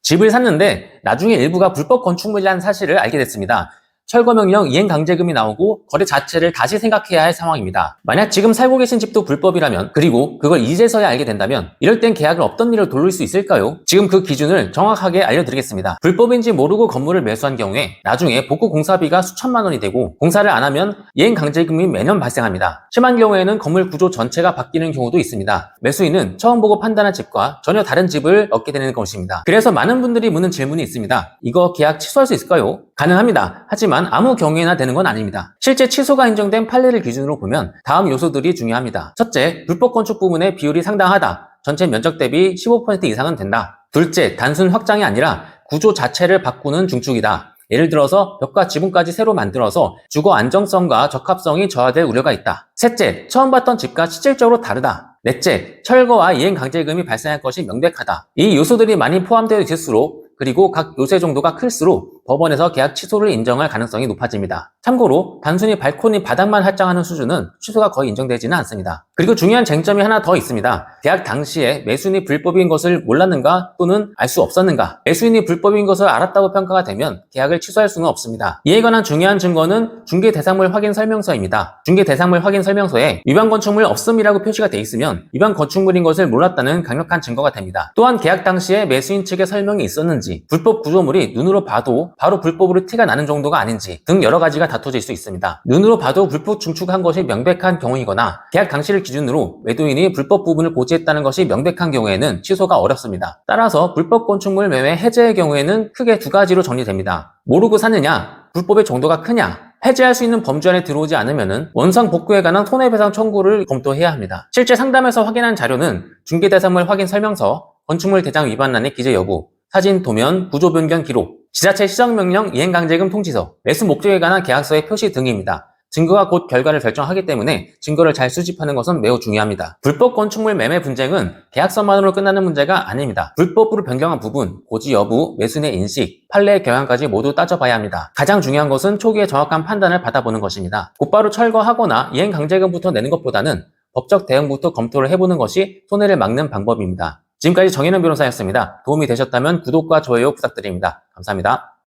집을 샀는데 나중에 일부가 불법 건축물이라는 사실을 알게 됐습니다. 철거명령 이행강제금이 나오고 거래 자체를 다시 생각해야 할 상황입니다. 만약 지금 살고 계신 집도 불법이라면, 그리고 그걸 이제서야 알게 된다면 이럴 땐 계약을 없던 일로 돌릴 수 있을까요? 지금 그 기준을 정확하게 알려드리겠습니다. 불법인지 모르고 건물을 매수한 경우에 나중에 복구 공사비가 수천만 원이 되고, 공사를 안 하면 이행강제금이 매년 발생합니다. 심한 경우에는 건물 구조 전체가 바뀌는 경우도 있습니다. 매수인은 처음 보고 판단한 집과 전혀 다른 집을 얻게 되는 것입니다. 그래서 많은 분들이 묻는 질문이 있습니다. 이거 계약 취소할 수 있을까요? 가능합니다. 하지만 아무 경우에나 되는 건 아닙니다. 실제 취소가 인정된 판례를 기준으로 보면 다음 요소들이 중요합니다. 첫째, 불법 건축 부분의 비율이 상당하다. 전체 면적 대비 15% 이상은 된다. 둘째, 단순 확장이 아니라 구조 자체를 바꾸는 중축이다. 예를 들어서 벽과 지붕까지 새로 만들어서 주거 안정성과 적합성이 저하될 우려가 있다. 셋째, 처음 봤던 집과 실질적으로 다르다. 넷째, 철거와 이행강제금이 발생할 것이 명백하다. 이 요소들이 많이 포함되어 있을수록, 그리고 각 요새 정도가 클수록 법원에서 계약 취소를 인정할 가능성이 높아집니다. 참고로 단순히 발코니 바닥만 할장하는 수준은 취소가 거의 인정되지는 않습니다. 그리고 중요한 쟁점이 하나 더 있습니다. 계약 당시에 매수인이 불법인 것을 몰랐는가 또는 알 수 없었는가. 매수인이 불법인 것을 알았다고 평가가 되면 계약을 취소할 수는 없습니다. 이에 관한 중요한 증거는 중개대상물 확인 설명서입니다. 중개대상물 확인 설명서에 위반 건축물 없음이라고 표시가 되어 있으면 위반 건축물인 것을 몰랐다는 강력한 증거가 됩니다. 또한 계약 당시에 매수인 측의 설명이 있었는지, 불법 구조물이 눈으로 봐도 바로 불법으로 티가 나는 정도가 아닌지 등 여러 가지가 다퉈질 수 있습니다. 눈으로 봐도 불법 중축한 것이 명백한 경우이거나 계약 당시를 기준으로 매도인이 불법 부분을 고지했다는 것이 명백한 경우에는 취소가 어렵습니다. 따라서 불법 건축물 매매 해제의 경우에는 크게 두 가지로 정리됩니다. 모르고 샀느냐, 불법의 정도가 크냐, 해제할 수 있는 범주 안에 들어오지 않으면 원상 복구에 관한 손해배상 청구를 검토해야 합니다. 실제 상담에서 확인한 자료는 중개대상물 확인 설명서, 건축물 대장 위반란의 기재 여부, 사진, 도면, 구조 변경 기록, 지자체 시정명령 이행강제금 통지서, 매수 목적에 관한 계약서의 표시 등입니다. 증거가 곧 결과를 결정하기 때문에 증거를 잘 수집하는 것은 매우 중요합니다. 불법 건축물 매매 분쟁은 계약서만으로 끝나는 문제가 아닙니다. 불법으로 변경한 부분, 고지 여부, 매수인의 인식, 판례의 경향까지 모두 따져봐야 합니다. 가장 중요한 것은 초기에 정확한 판단을 받아보는 것입니다. 곧바로 철거하거나 이행강제금부터 내는 것보다는 법적 대응부터 검토를 해보는 것이 손해를 막는 방법입니다. 지금까지 정현우 변호사였습니다. 도움이 되셨다면 구독과 좋아요 부탁드립니다. 감사합니다.